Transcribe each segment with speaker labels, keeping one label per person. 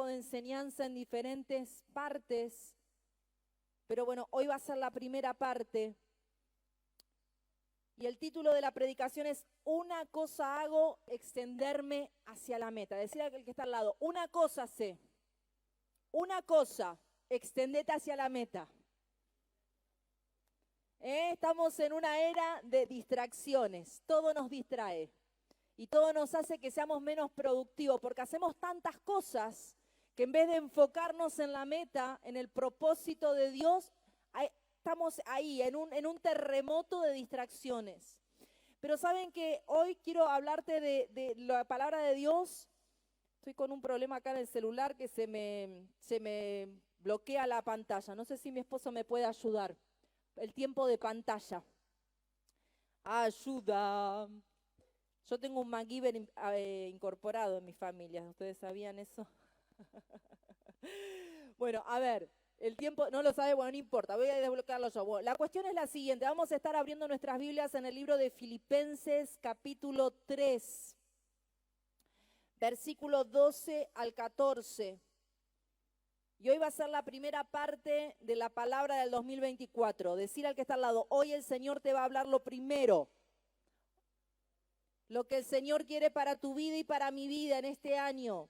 Speaker 1: tiempo de enseñanza en diferentes partes, pero bueno, hoy va a ser la primera parte. Y el título de la predicación es Una cosa hago, extenderme hacia la meta. Decir al que está al lado, una cosa sé, una cosa, extendete hacia la meta. Estamos en una era de distracciones, todo nos distrae y todo nos hace que seamos menos productivos porque hacemos tantas cosas que en vez de enfocarnos en la meta, en el propósito de Dios, estamos ahí en un terremoto de distracciones. Pero saben que hoy quiero hablarte de la palabra de Dios. Estoy con un problema acá en el celular que se me bloquea la pantalla. No sé si mi esposo me puede ayudar. El tiempo de pantalla. Ayuda. Yo tengo un MacGyver incorporado en mi familia. ¿Ustedes sabían eso? Bueno, a ver. El tiempo no lo sabe, bueno, no importa, voy a desbloquearlo yo. Bueno, la cuestión es la siguiente, vamos a estar abriendo nuestras Biblias en el libro de Filipenses, capítulo 3, versículo 12 al 14. Y hoy va a ser la primera parte de la palabra del 2024. Decir al que está al lado, hoy el Señor te va a hablar lo primero. Lo que el Señor quiere para tu vida y para mi vida en este año.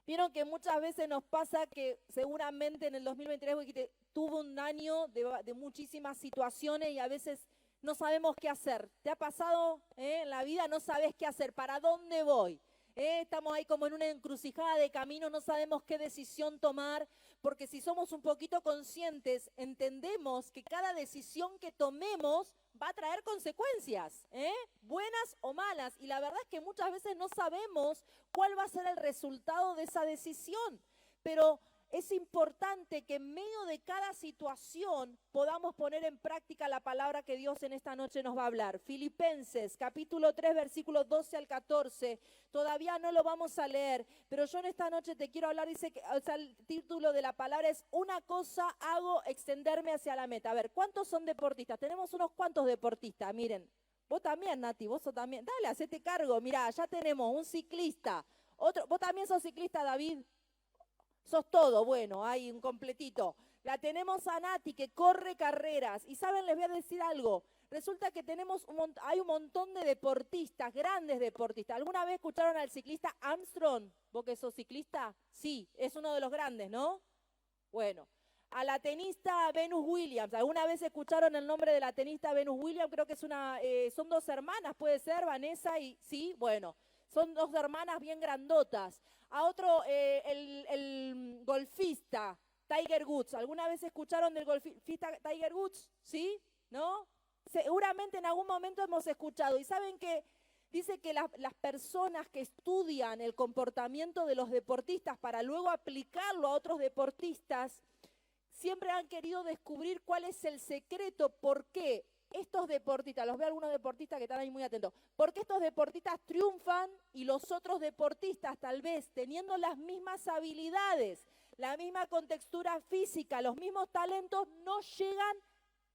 Speaker 1: Vieron que muchas veces nos pasa que seguramente en el 2023 tuvo un año de muchísimas situaciones y a veces no sabemos qué hacer. ¿Te ha pasado en la vida? No sabes qué hacer, ¿para dónde voy? Estamos ahí como en una encrucijada de camino, no sabemos qué decisión tomar, porque si somos un poquito conscientes, entendemos que cada decisión que tomemos va a traer consecuencias, buenas o malas, y la verdad es que muchas veces no sabemos cuál va a ser el resultado de esa decisión, pero es importante que en medio de cada situación podamos poner en práctica la palabra que Dios en esta noche nos va a hablar. Filipenses, capítulo 3, versículos 12 al 14. Todavía no lo vamos a leer, pero yo en esta noche te quiero hablar, dice que, o sea, el título de la palabra es Una cosa hago, extenderme hacia la meta. A ver, ¿cuántos son deportistas? Tenemos unos cuantos deportistas, miren. Vos también, Nati, vos también. Dale, hacete cargo. Mirá, ya tenemos un ciclista. Otro, vos también sos ciclista, David. Sos todo, bueno, hay un completito. La tenemos a Nati que corre carreras. Y saben, les voy a decir algo. Resulta que hay un montón de deportistas, grandes deportistas. ¿Alguna vez escucharon al ciclista Armstrong? ¿Vos que sos ciclista? Sí, es uno de los grandes, ¿no? Bueno, a la tenista Venus Williams. ¿Alguna vez escucharon el nombre de la tenista Venus Williams? Creo que son dos hermanas, puede ser, Vanessa y... Sí, bueno, son dos hermanas bien grandotas. A otro, el golfista Tiger Woods. ¿Alguna vez escucharon del golfista Tiger Woods? ¿Sí? ¿No? Seguramente en algún momento hemos escuchado. Y saben que dice que las personas que estudian el comportamiento de los deportistas para luego aplicarlo a otros deportistas, siempre han querido descubrir cuál es el secreto, por qué estos deportistas, los veo algunos deportistas que están ahí muy atentos, por qué estos deportistas triunfan y los otros deportistas tal vez teniendo las mismas habilidades, la misma contextura física, los mismos talentos, no llegan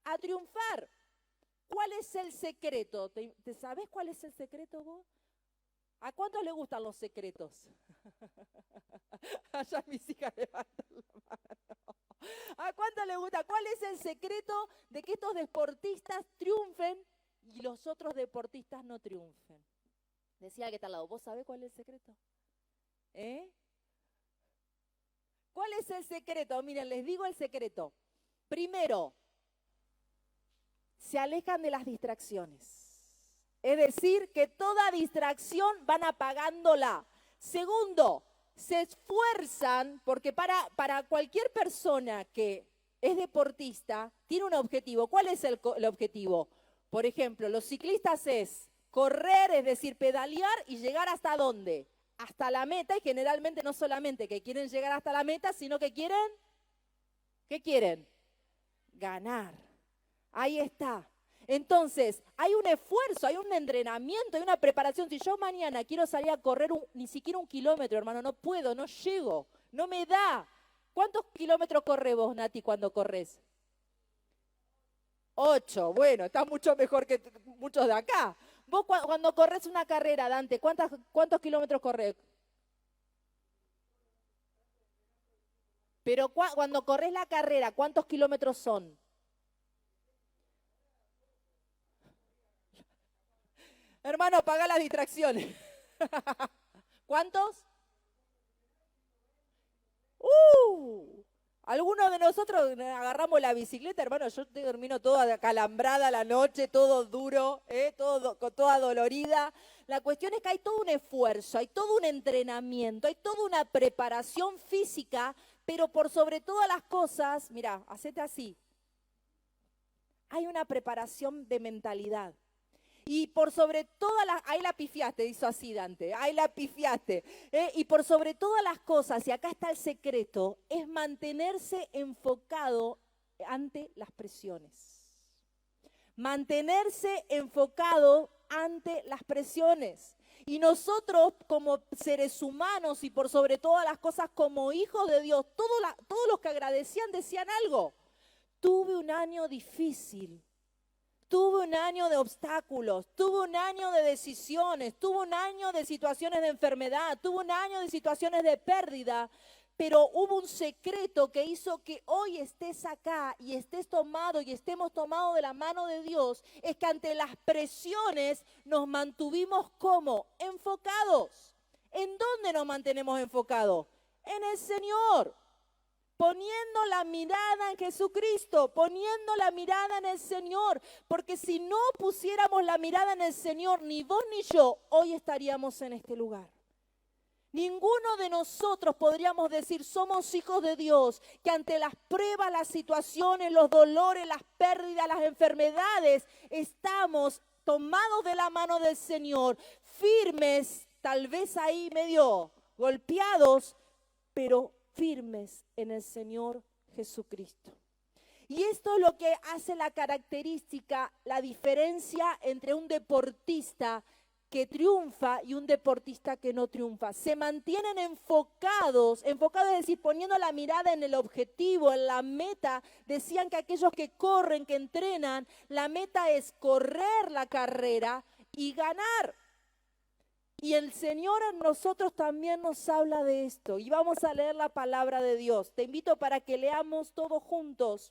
Speaker 1: a triunfar. ¿Cuál es el secreto? ¿Te sabés cuál es el secreto vos? ¿A cuántos les gustan los secretos? Allá mis hijas levantan la mano. ¿A cuántos les gusta? ¿Cuál es el secreto de que estos deportistas triunfen y los otros deportistas no triunfen? Decía que está al lado, ¿vos sabés cuál es el secreto? ¿Cuál es el secreto? Miren, les digo el secreto. Primero, se alejan de las distracciones. Es decir, que toda distracción van apagándola. Segundo, se esfuerzan, porque para cualquier persona que es deportista, tiene un objetivo. ¿Cuál es el objetivo? Por ejemplo, los ciclistas es correr, es decir, pedalear y llegar ¿hasta dónde? Hasta la meta, y generalmente no solamente que quieren llegar hasta la meta, sino que quieren, ¿qué quieren? Ganar. Ahí está. Entonces, hay un esfuerzo, hay un entrenamiento, hay una preparación. Si yo mañana quiero salir a correr ni siquiera 1 kilómetro, hermano, no puedo, no llego, no me da. ¿Cuántos kilómetros corres vos, Nati, cuando corres? 8, bueno, está mucho mejor que muchos de acá. Vos cuando corres una carrera, Dante, ¿cuántos kilómetros corres? Pero cuando corres la carrera, ¿cuántos kilómetros son? Hermano, apaga las distracciones. ¿Cuántos? Algunos de nosotros agarramos la bicicleta, hermano, yo termino toda acalambrada la noche, todo duro, toda dolorida. La cuestión es que hay todo un esfuerzo, hay todo un entrenamiento, hay toda una preparación física, pero por sobre todas las cosas, mira, hacete así, hay una preparación de mentalidad. Y por sobre todas las, ahí la pifiaste, hizo así Dante, ahí la pifiaste. Y por sobre todas las cosas, y acá está el secreto, es mantenerse enfocado ante las presiones. Mantenerse enfocado ante las presiones. Y nosotros como seres humanos y por sobre todas las cosas como hijos de Dios, todos los que agradecían decían algo. Tuve un año difícil. Tuve un año de obstáculos, tuve un año de decisiones, tuve un año de situaciones de enfermedad, tuve un año de situaciones de pérdida, pero hubo un secreto que hizo que hoy estés acá y estés tomado y estemos tomados de la mano de Dios, es que ante las presiones nos mantuvimos como enfocados. ¿En dónde nos mantenemos enfocados? En el Señor. Poniendo la mirada en Jesucristo, poniendo la mirada en el Señor, porque si no pusiéramos la mirada en el Señor, ni vos ni yo, hoy estaríamos en este lugar. Ninguno de nosotros podríamos decir, somos hijos de Dios, que ante las pruebas, las situaciones, los dolores, las pérdidas, las enfermedades, estamos tomados de la mano del Señor, firmes, tal vez ahí medio golpeados, pero firmes en el Señor Jesucristo. Y esto es lo que hace la característica, la diferencia entre un deportista que triunfa y un deportista que no triunfa. Se mantienen enfocados, es decir, poniendo la mirada en el objetivo, en la meta. Decían que aquellos que corren, que entrenan, la meta es correr la carrera y ganar. Y el Señor a nosotros también nos habla de esto. Y vamos a leer la palabra de Dios. Te invito para que leamos todos juntos.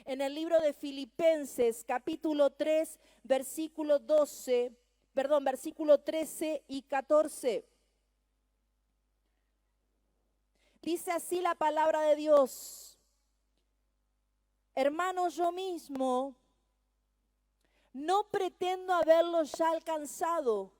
Speaker 1: En el libro de Filipenses, capítulo 3, versículo 13 y 14. Dice así la palabra de Dios. Hermanos, yo mismo no pretendo haberlo ya alcanzado,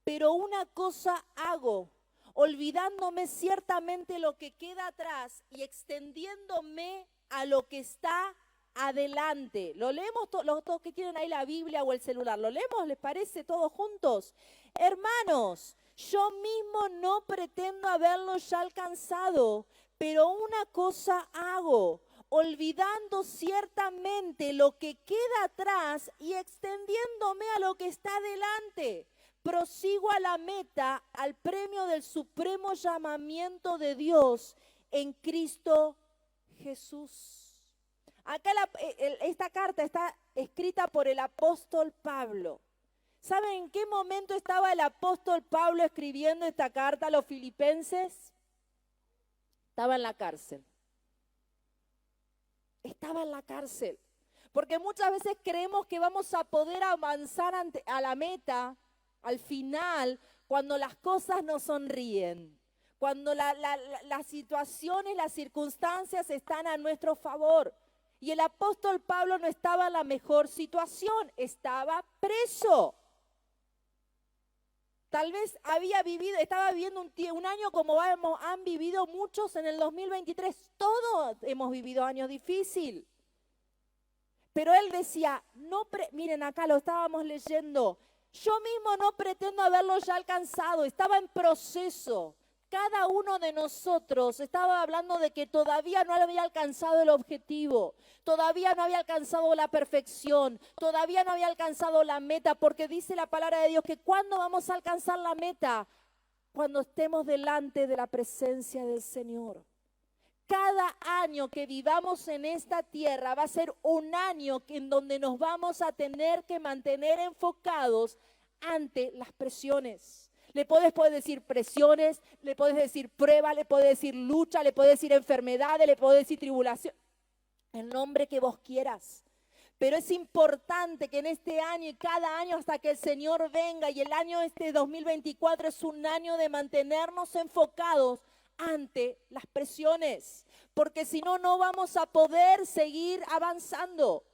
Speaker 1: pero una cosa hago, olvidándome ciertamente lo que queda atrás y extendiéndome a lo que está adelante. Lo leemos todos que tienen ahí la Biblia o el celular. ¿Lo leemos? ¿Les parece todos juntos? Hermanos, yo mismo no pretendo haberlo ya alcanzado, pero una cosa hago, olvidando ciertamente lo que queda atrás y extendiéndome a lo que está adelante. Prosigo a la meta, al premio del supremo llamamiento de Dios en Cristo Jesús. Acá esta carta está escrita por el apóstol Pablo. ¿Saben en qué momento estaba el apóstol Pablo escribiendo esta carta a los filipenses? Estaba en la cárcel. Estaba en la cárcel. Porque muchas veces creemos que vamos a poder avanzar a la meta, al final, cuando las cosas nos sonríen, cuando las situaciones, las circunstancias están a nuestro favor. Y el apóstol Pablo no estaba en la mejor situación, estaba preso. Tal vez estaba viviendo un año como han vivido muchos en el 2023. Todos hemos vivido años difíciles. Pero él decía, miren acá lo estábamos leyendo, yo mismo no pretendo haberlo ya alcanzado, estaba en proceso. Cada uno de nosotros estaba hablando de que todavía no había alcanzado el objetivo, todavía no había alcanzado la perfección, todavía no había alcanzado la meta, porque dice la palabra de Dios que ¿cuándo vamos a alcanzar la meta? Cuando estemos delante de la presencia del Señor. Cada año que vivamos en esta tierra va a ser un año en donde nos vamos a tener que mantener enfocados ante las presiones. Le podés decir presiones, le podés decir prueba, le podés decir lucha, le podés decir enfermedades, le podés decir tribulación. El nombre que vos quieras. Pero es importante que en este año y cada año hasta que el Señor venga, y el año 2024 es un año de mantenernos enfocados ante las presiones, porque si no, no vamos a poder seguir avanzando.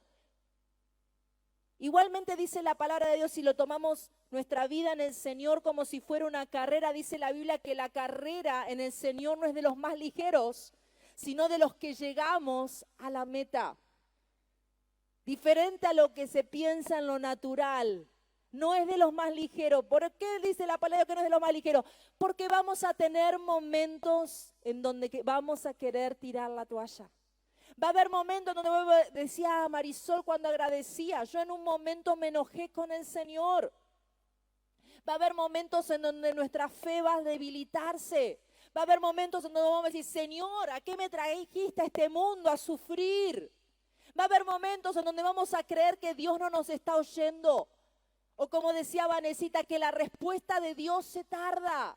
Speaker 1: Igualmente dice la palabra de Dios, si lo tomamos nuestra vida en el Señor como si fuera una carrera, dice la Biblia que la carrera en el Señor no es de los más ligeros, sino de los que llegamos a la meta. Diferente a lo que se piensa en lo natural, no es de los más ligeros. ¿Por qué dice la palabra que no es de los más ligeros? Porque vamos a tener momentos en donde vamos a querer tirar la toalla. Va a haber momentos donde, decía Marisol cuando agradecía, yo en un momento me enojé con el Señor. Va a haber momentos en donde nuestra fe va a debilitarse. Va a haber momentos en donde vamos a decir, Señor, ¿a qué me trajiste a este mundo a sufrir? Va a haber momentos en donde vamos a creer que Dios no nos está oyendo. O como decía Vanesita, que la respuesta de Dios se tarda.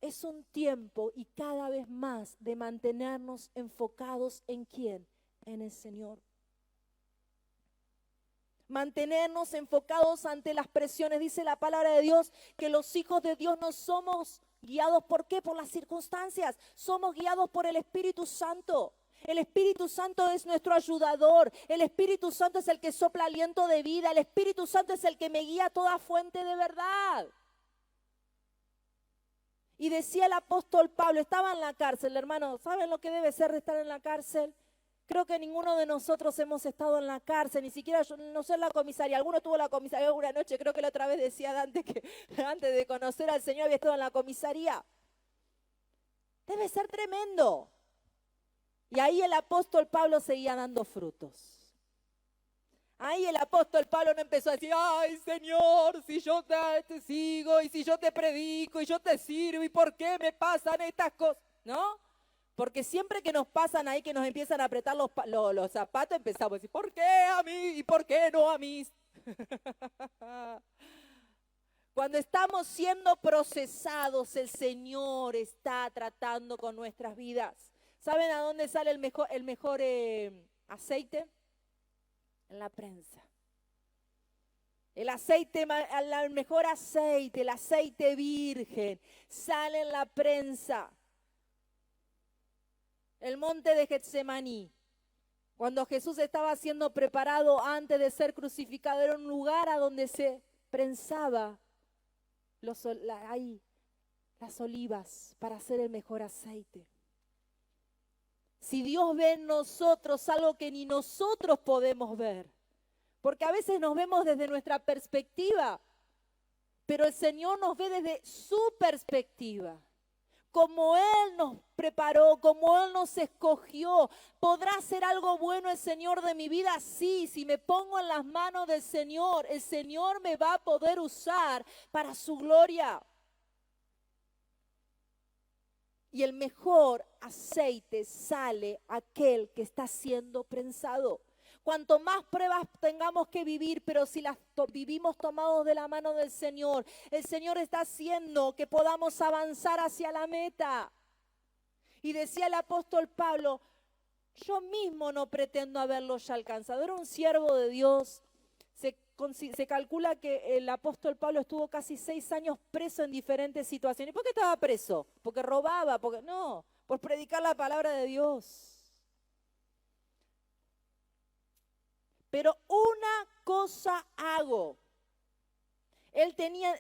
Speaker 1: Es un tiempo y cada vez más de mantenernos enfocados en ¿quién? En el Señor. Mantenernos enfocados ante las presiones. Dice la palabra de Dios que los hijos de Dios no somos guiados, ¿por qué? Por las circunstancias. Somos guiados por el Espíritu Santo. El Espíritu Santo es nuestro ayudador. El Espíritu Santo es el que sopla aliento de vida. El Espíritu Santo es el que me guía a toda fuente de verdad. Y decía el apóstol Pablo, estaba en la cárcel, hermano, ¿saben lo que debe ser de estar en la cárcel? Creo que ninguno de nosotros hemos estado en la cárcel, ni siquiera yo, no sé, en la comisaría. Alguno estuvo en la comisaría alguna noche, creo que la otra vez decía Dante que antes de conocer al Señor había estado en la comisaría. Debe ser tremendo. Y ahí el apóstol Pablo seguía dando frutos. Ahí el apóstol Pablo no empezó a decir, ay Señor, si yo te sigo y si yo te predico y yo te sirvo, ¿y por qué me pasan estas cosas? ¿No? Porque siempre que nos pasan ahí, que nos empiezan a apretar los zapatos, empezamos a decir, ¿por qué a mí y por qué no a mí? Cuando estamos siendo procesados, el Señor está tratando con nuestras vidas. ¿Saben a dónde sale el mejor aceite? En la prensa. El mejor aceite, el aceite virgen, sale en la prensa. El monte de Getsemaní, cuando Jesús estaba siendo preparado antes de ser crucificado, era un lugar a donde se prensaba las olivas para hacer el mejor aceite. Si Dios ve en nosotros algo que ni nosotros podemos ver, porque a veces nos vemos desde nuestra perspectiva, pero el Señor nos ve desde su perspectiva. Como Él nos preparó, como Él nos escogió, ¿podrá hacer algo bueno el Señor de mi vida? Sí, si me pongo en las manos del Señor, el Señor me va a poder usar para su gloria. Y el mejor aceite sale aquel que está siendo prensado. Cuanto más pruebas tengamos que vivir, pero si las vivimos tomados de la mano del Señor, el Señor está haciendo que podamos avanzar hacia la meta. Y decía el apóstol Pablo, yo mismo no pretendo haberlo ya alcanzado. Era un siervo de Dios. Se calcula que el apóstol Pablo estuvo casi 6 años preso en diferentes situaciones. ¿Por qué estaba preso? ¿Porque robaba? No, por predicar la palabra de Dios. Pero una cosa hago. Él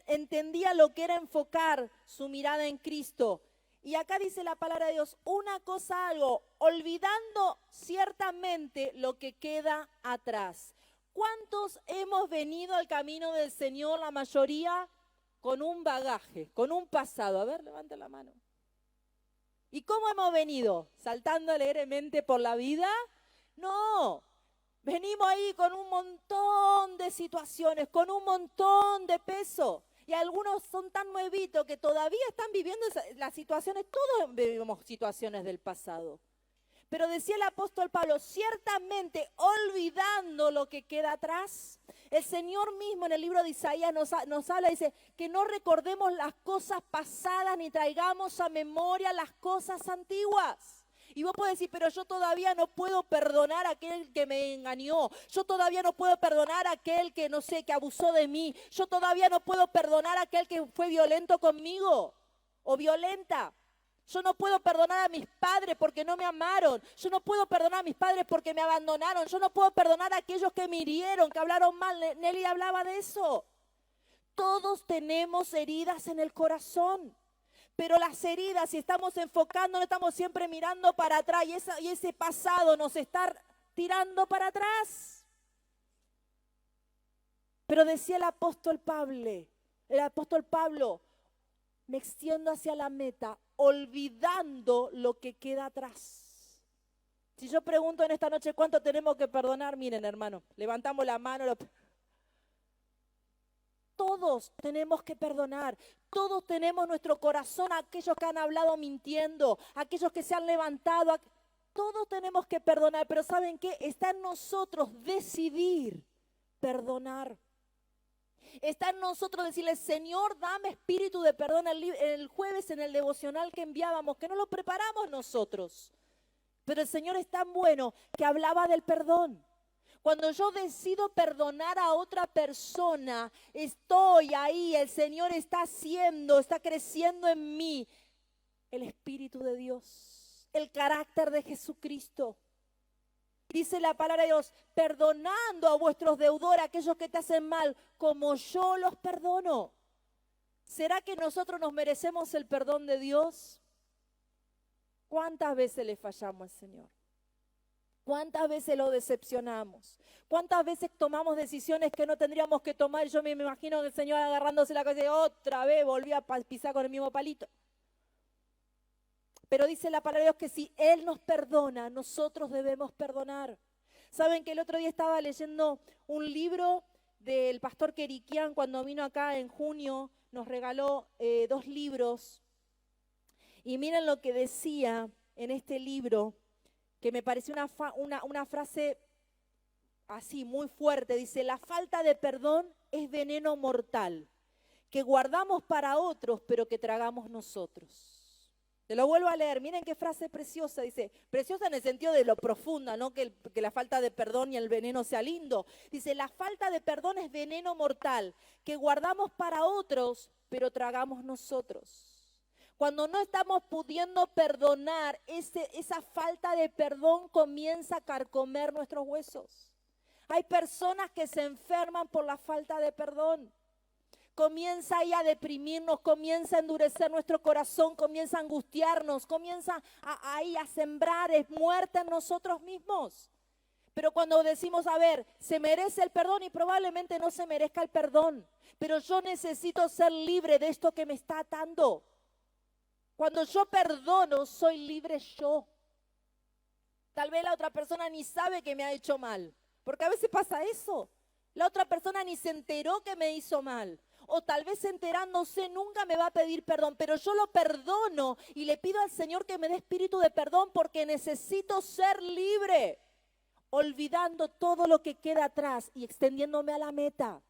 Speaker 1: entendía lo que era enfocar su mirada en Cristo. Y acá dice la palabra de Dios, una cosa hago, olvidando ciertamente lo que queda atrás. ¿Cuántos hemos venido al camino del Señor? La mayoría con un bagaje, con un pasado. A ver, levante la mano. ¿Y cómo hemos venido? ¿Saltando alegremente por la vida? No. Venimos ahí con un montón de situaciones, con un montón de peso. Y algunos son tan nuevitos que todavía están viviendo las situaciones. Todos vivimos situaciones del pasado. Pero decía el apóstol Pablo, ciertamente olvidando lo que queda atrás. El Señor mismo en el libro de Isaías nos habla, dice, que no recordemos las cosas pasadas ni traigamos a memoria las cosas antiguas. Y vos podés decir, pero yo todavía no puedo perdonar a aquel que me engañó. Yo todavía no puedo perdonar a aquel que, no sé, que abusó de mí. Yo todavía no puedo perdonar a aquel que fue violento conmigo o violenta. Yo no puedo perdonar a mis padres porque no me amaron. Yo no puedo perdonar a mis padres porque me abandonaron. Yo no puedo perdonar a aquellos que me hirieron, que hablaron mal. Nelly hablaba de eso. Todos tenemos heridas en el corazón. Pero las heridas, si estamos enfocando, no estamos siempre mirando para atrás y ese pasado nos está tirando para atrás. Pero decía el apóstol Pablo, me extiendo hacia la meta, olvidando lo que queda atrás. Si yo pregunto en esta noche cuánto tenemos que perdonar, miren hermano, levantamos la mano. Todos tenemos que perdonar, todos tenemos nuestro corazón, aquellos que han hablado mintiendo, aquellos que se han levantado, todos tenemos que perdonar, pero ¿saben qué? Está en nosotros decidir perdonar. Está en nosotros decirle, Señor, dame espíritu de perdón. El jueves en el devocional que enviábamos, que no lo preparamos nosotros, pero el Señor es tan bueno que hablaba del perdón. Cuando yo decido perdonar a otra persona, estoy ahí, el Señor está creciendo en mí el Espíritu de Dios, el carácter de Jesucristo. Dice la palabra de Dios, perdonando a vuestros deudores, aquellos que te hacen mal, como yo los perdono. ¿Será que nosotros nos merecemos el perdón de Dios? ¿Cuántas veces le fallamos al Señor? ¿Cuántas veces lo decepcionamos? ¿Cuántas veces tomamos decisiones que no tendríamos que tomar? Yo me imagino el Señor agarrándose la cabeza y otra vez volví a pisar con el mismo palito. Pero dice la palabra de Dios que si Él nos perdona, nosotros debemos perdonar. Saben que el otro día estaba leyendo un libro del pastor Kerikian cuando vino acá en junio, nos regaló 2 libros. Y miren lo que decía en este libro, que me pareció una frase así muy fuerte. Dice, la falta de perdón es veneno mortal, que guardamos para otros, pero que tragamos nosotros. Te lo vuelvo a leer, miren qué frase preciosa, dice, preciosa en el sentido de lo profunda, no que la falta de perdón y el veneno sea lindo. Dice, la falta de perdón es veneno mortal, que guardamos para otros, pero tragamos nosotros. Cuando no estamos pudiendo perdonar, esa falta de perdón comienza a carcomer nuestros huesos. Hay personas que se enferman por la falta de perdón. Comienza ahí a deprimirnos, comienza a endurecer nuestro corazón, comienza a angustiarnos, comienza ahí a sembrar muerte en nosotros mismos. Pero cuando decimos, a ver, se merece el perdón y probablemente no se merezca el perdón, pero yo necesito ser libre de esto que me está atando. Cuando yo perdono, soy libre yo. Tal vez la otra persona ni sabe que me ha hecho mal, porque a veces pasa eso. La otra persona ni se enteró que me hizo mal. O tal vez enterándose nunca me va a pedir perdón, pero yo lo perdono y le pido al Señor que me dé espíritu de perdón porque necesito ser libre, olvidando todo lo que queda atrás y extendiéndome a la meta.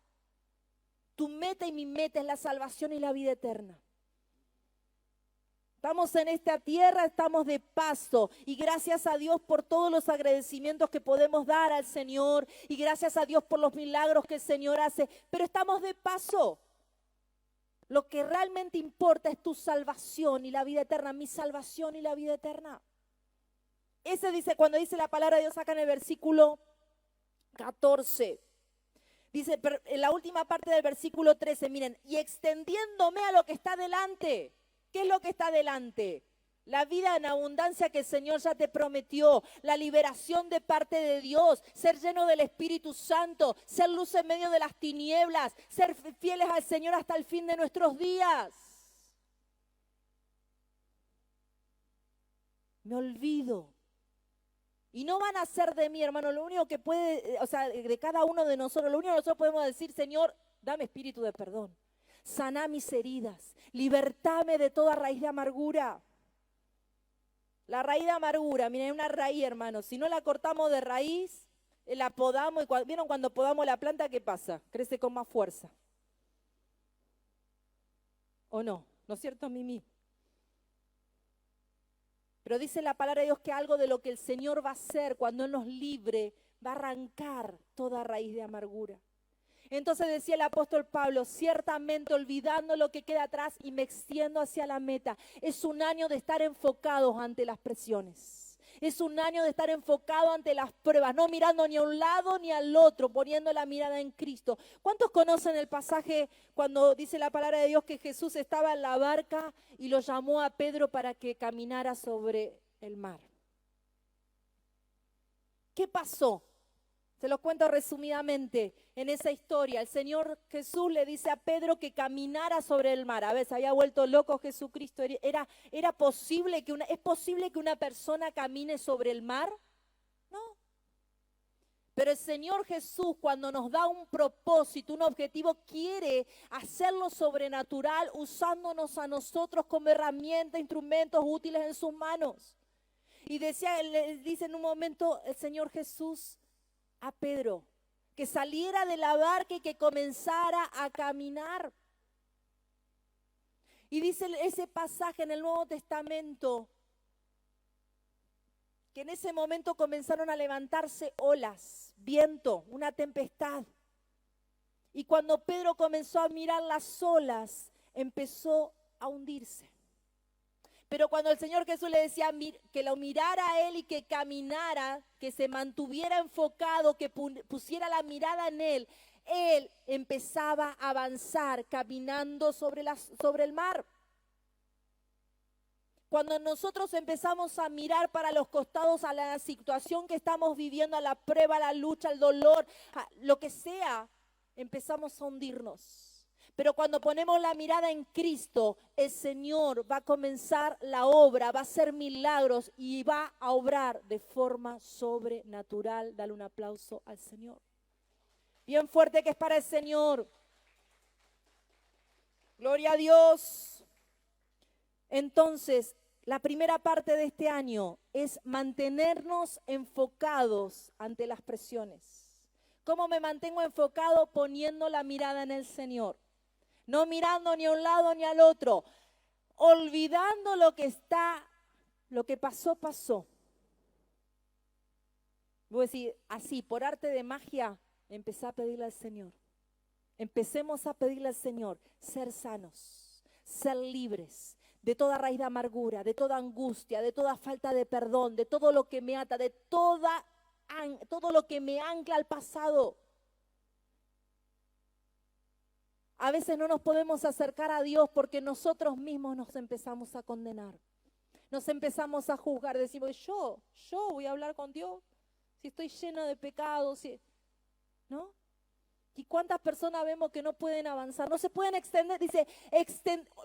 Speaker 1: Tu meta y mi meta es la salvación y la vida eterna. Estamos en esta tierra, estamos de paso y gracias a Dios por todos los agradecimientos que podemos dar al Señor y gracias a Dios por los milagros que el Señor hace, pero estamos de paso. Lo que realmente importa es tu salvación y la vida eterna, mi salvación y la vida eterna. Ese dice, cuando dice la palabra de Dios acá en el versículo 14, dice en la última parte del versículo 13, miren, y extendiéndome a lo que está delante. ¿Qué es lo que está delante? La vida en abundancia que el Señor ya te prometió, la liberación de parte de Dios, ser lleno del Espíritu Santo, ser luz en medio de las tinieblas, ser fieles al Señor hasta el fin de nuestros días. Me olvido. Y no van a ser de mí, hermano, lo único que puede, o sea, de cada uno de nosotros, lo único que nosotros podemos decir, Señor, dame espíritu de perdón. Saná mis heridas, libertame de toda raíz de amargura. La raíz de amargura, miren, una raíz, hermanos. Si no la cortamos de raíz, la podamos. ¿Vieron cuando podamos la planta qué pasa? Crece con más fuerza. ¿O no? ¿No es cierto, Mimi? Pero dice la palabra de Dios que algo de lo que el Señor va a hacer cuando Él nos libre, va a arrancar toda raíz de amargura. Entonces decía el apóstol Pablo, ciertamente olvidando lo que queda atrás y me extiendo hacia la meta. Es un año de estar enfocados ante las presiones. Es un año de estar enfocado ante las pruebas, no mirando ni a un lado ni al otro, poniendo la mirada en Cristo. ¿Cuántos conocen el pasaje cuando dice la palabra de Dios que Jesús estaba en la barca y lo llamó a Pedro para que caminara sobre el mar? ¿Qué pasó? Se los cuento resumidamente en esa historia. El Señor Jesús le dice a Pedro que caminara sobre el mar. A ver, se había vuelto loco Jesucristo. ¿Es posible que una persona camine sobre el mar? No. Pero el Señor Jesús, cuando nos da un propósito, un objetivo, quiere hacerlo sobrenatural usándonos a nosotros como herramientas, instrumentos útiles en sus manos. Y le dice en un momento el Señor Jesús a Pedro que saliera de la barca y que comenzara a caminar. Y dice ese pasaje en el Nuevo Testamento que en ese momento comenzaron a levantarse olas, viento, una tempestad. Y cuando Pedro comenzó a mirar las olas, empezó a hundirse. Pero cuando el Señor Jesús le decía que lo mirara a Él y que caminara, que se mantuviera enfocado, que pusiera la mirada en Él empezaba a avanzar caminando sobre el mar. Cuando nosotros empezamos a mirar para los costados a la situación que estamos viviendo, a la prueba, a la lucha, al dolor, a lo que sea, empezamos a hundirnos. Pero cuando ponemos la mirada en Cristo, el Señor va a comenzar la obra, va a hacer milagros y va a obrar de forma sobrenatural. Dale un aplauso al Señor. Bien fuerte que es para el Señor. Gloria a Dios. Entonces, la primera parte de este año es mantenernos enfocados ante las presiones. ¿Cómo me mantengo enfocado? Poniendo la mirada en el Señor. No mirando ni a un lado ni al otro, olvidando lo que pasó. Voy a decir, así, por arte de magia, empecé a pedirle al Señor. Empecemos a pedirle al Señor ser sanos, ser libres de toda raíz de amargura, de toda angustia, de toda falta de perdón, de todo lo que me ata, de todo lo que me ancla al pasado. A veces no nos podemos acercar a Dios porque nosotros mismos nos empezamos a condenar. Nos empezamos a juzgar. Decimos, yo voy a hablar con Dios si estoy lleno de pecados, ¿no? ¿Y cuántas personas vemos que no pueden avanzar? No se pueden extender. Dice,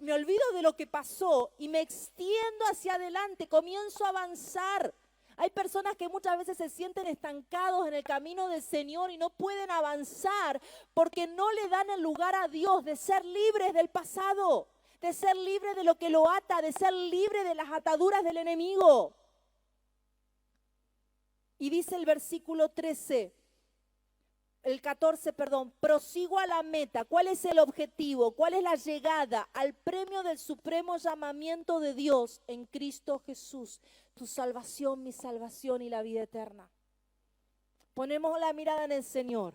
Speaker 1: me olvido de lo que pasó y me extiendo hacia adelante, comienzo a avanzar. Hay personas que muchas veces se sienten estancados en el camino del Señor y no pueden avanzar porque no le dan el lugar a Dios de ser libres del pasado, de ser libres de lo que lo ata, de ser libres de las ataduras del enemigo. Y dice el versículo 14, prosigo a la meta. ¿Cuál es el objetivo? ¿Cuál es la llegada al premio del supremo llamamiento de Dios en Cristo Jesús? Tu salvación, mi salvación y la vida eterna. Ponemos la mirada en el Señor.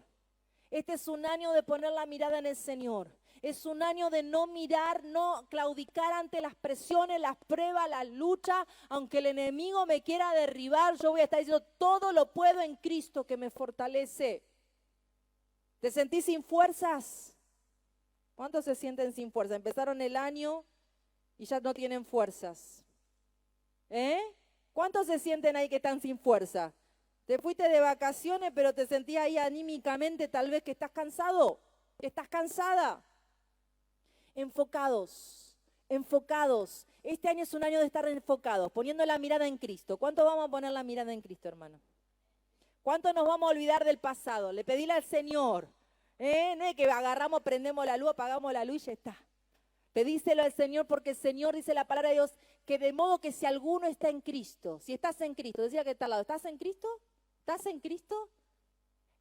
Speaker 1: Este es un año de poner la mirada en el Señor. Es un año de no mirar, no claudicar ante las presiones, las pruebas, las luchas. Aunque el enemigo me quiera derribar, yo voy a estar diciendo, todo lo puedo en Cristo que me fortalece. ¿Te sentís sin fuerzas? ¿Cuántos se sienten sin fuerza? Empezaron el año y ya no tienen fuerzas. ¿Cuántos se sienten ahí que están sin fuerza? Te fuiste de vacaciones, pero te sentías ahí anímicamente tal vez que estás cansado, que estás cansada. Enfocados. Este año es un año de estar enfocados, poniendo la mirada en Cristo. ¿Cuánto vamos a poner la mirada en Cristo, hermano? ¿Cuánto nos vamos a olvidar del pasado? Le pedíle al Señor. No es que agarramos, prendemos la luz, apagamos la luz y ya está. Pedíselo al Señor porque el Señor dice la palabra de Dios que de modo que si alguno está en Cristo, si estás en Cristo, decía que está al lado, ¿estás en Cristo? ¿Estás en Cristo?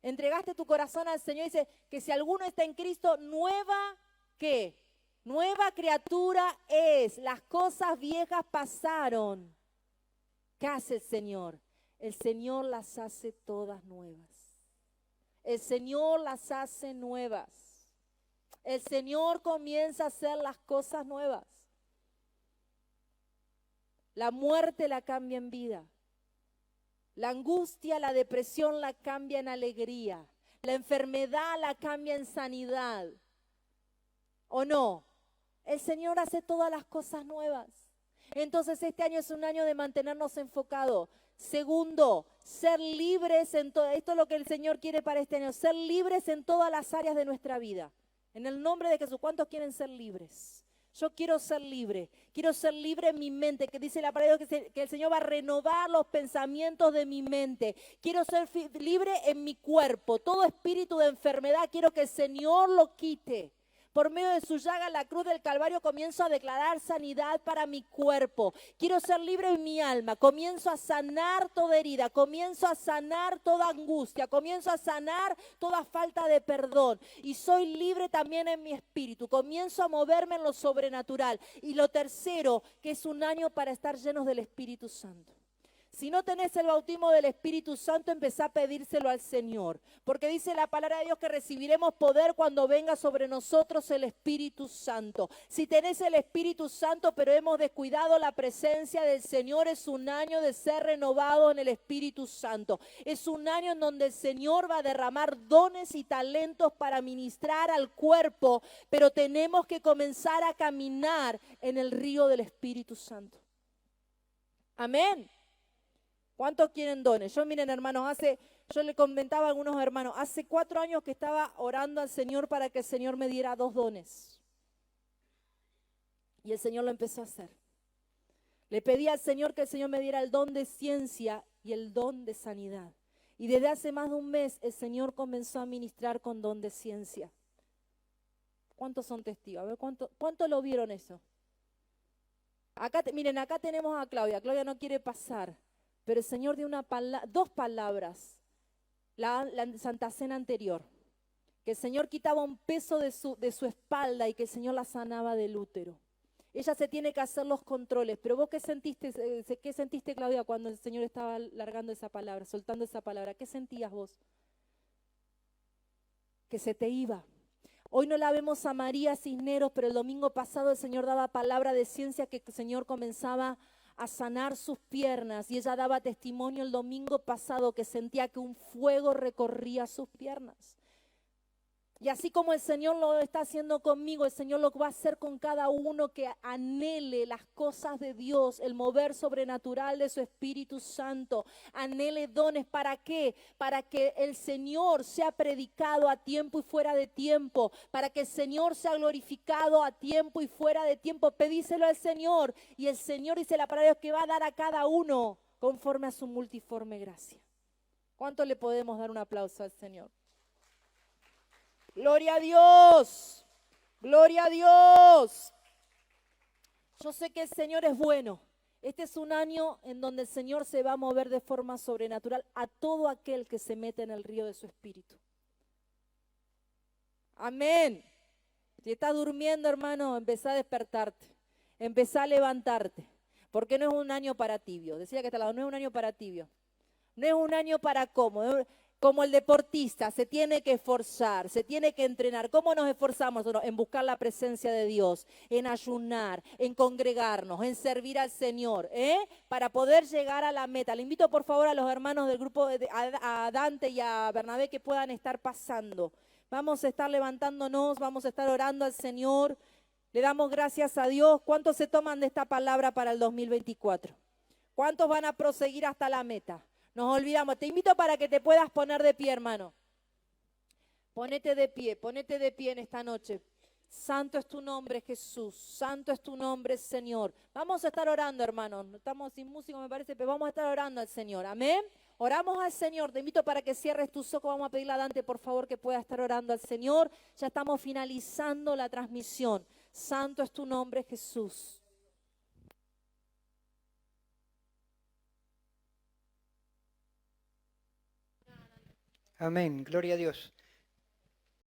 Speaker 1: Entregaste tu corazón al Señor, dice que si alguno está en Cristo, nueva, ¿qué? Nueva criatura es, las cosas viejas pasaron. ¿Qué hace el Señor? El Señor las hace todas nuevas. El Señor las hace nuevas. El Señor comienza a hacer las cosas nuevas. La muerte la cambia en vida. La angustia, la depresión la cambia en alegría. La enfermedad la cambia en sanidad. ¿O no? El Señor hace todas las cosas nuevas. Entonces este año es un año de mantenernos enfocados. Segundo, ser libres en todo. Esto es lo que el Señor quiere para este año. Ser libres en todas las áreas de nuestra vida. En el nombre de Jesús, ¿cuántos quieren ser libres? Yo quiero ser libre en mi mente, que dice la palabra que el Señor va a renovar los pensamientos de mi mente. Quiero ser libre en mi cuerpo, todo espíritu de enfermedad quiero que el Señor lo quite. Por medio de su llaga en la cruz del Calvario comienzo a declarar sanidad para mi cuerpo. Quiero ser libre en mi alma. Comienzo a sanar toda herida. Comienzo a sanar toda angustia. Comienzo a sanar toda falta de perdón. Y soy libre también en mi espíritu. Comienzo a moverme en lo sobrenatural. Y lo tercero, que es un año para estar llenos del Espíritu Santo. Si no tenés el bautismo del Espíritu Santo, empezá a pedírselo al Señor. Porque dice la palabra de Dios que recibiremos poder cuando venga sobre nosotros el Espíritu Santo. Si tenés el Espíritu Santo, pero hemos descuidado la presencia del Señor, es un año de ser renovado en el Espíritu Santo. Es un año en donde el Señor va a derramar dones y talentos para ministrar al cuerpo, pero tenemos que comenzar a caminar en el río del Espíritu Santo. Amén. ¿Cuántos quieren dones? Yo, miren, hermanos, yo le comentaba a algunos hermanos, hace 4 años que estaba orando al Señor para que el Señor me diera 2 dones. Y el Señor lo empezó a hacer. Le pedí al Señor que el Señor me diera el don de ciencia y el don de sanidad. Y desde hace más de un mes el Señor comenzó a ministrar con don de ciencia. ¿Cuántos son testigos? A ver, ¿cuántos lo vieron eso? Miren, acá tenemos a Claudia. Claudia no quiere pasar. Pero el Señor dio 2 palabras, la Santa Cena anterior, que el Señor quitaba un peso de su espalda y que el Señor la sanaba del útero. Ella se tiene que hacer los controles, pero vos ¿qué sentiste, Claudia, cuando el Señor estaba largando esa palabra, soltando esa palabra? ¿Qué sentías vos? Que se te iba. Hoy no la vemos a María Cisneros, pero el domingo pasado el Señor daba palabra de ciencia que el Señor comenzaba a sanar sus piernas y ella daba testimonio el domingo pasado que sentía que un fuego recorría sus piernas. Y así como el Señor lo está haciendo conmigo, el Señor lo va a hacer con cada uno que anhele las cosas de Dios, el mover sobrenatural de su Espíritu Santo, anhele dones. ¿Para qué? Para que el Señor sea predicado a tiempo y fuera de tiempo, para que el Señor sea glorificado a tiempo y fuera de tiempo. Pedíselo al Señor y el Señor dice la palabra de Dios que va a dar a cada uno conforme a su multiforme gracia. ¿Cuánto le podemos dar un aplauso al Señor? Gloria a Dios, gloria a Dios. Yo sé que el Señor es bueno. Este es un año en donde el Señor se va a mover de forma sobrenatural a todo aquel que se mete en el río de su Espíritu. Amén. Si estás durmiendo, hermano, empezá a despertarte, empezá a levantarte, porque no es un año para tibio. Decía que está al lado, no es un año para tibio. No es un año para cómodo. Como el deportista, se tiene que esforzar, se tiene que entrenar. ¿Cómo nos esforzamos? En buscar la presencia de Dios, en ayunar, en congregarnos, en servir al Señor, para poder llegar a la meta. Le invito por favor a los hermanos del grupo, a Dante y a Bernabé, que puedan estar pasando. Vamos a estar levantándonos, vamos a estar orando al Señor. Le damos gracias a Dios. ¿Cuántos se toman de esta palabra para el 2024? ¿Cuántos van a proseguir hasta la meta? Nos olvidamos. Te invito para que te puedas poner de pie, hermano. Ponete de pie en esta noche. Santo es tu nombre, Jesús. Santo es tu nombre, Señor. Vamos a estar orando, hermanos. Estamos sin música, me parece, pero vamos a estar orando al Señor. Amén. Oramos al Señor. Te invito para que cierres tus ojos. Vamos a pedirle a Dante, por favor, que pueda estar orando al Señor. Ya estamos finalizando la transmisión. Santo es tu nombre, Jesús.
Speaker 2: Amén, gloria a Dios.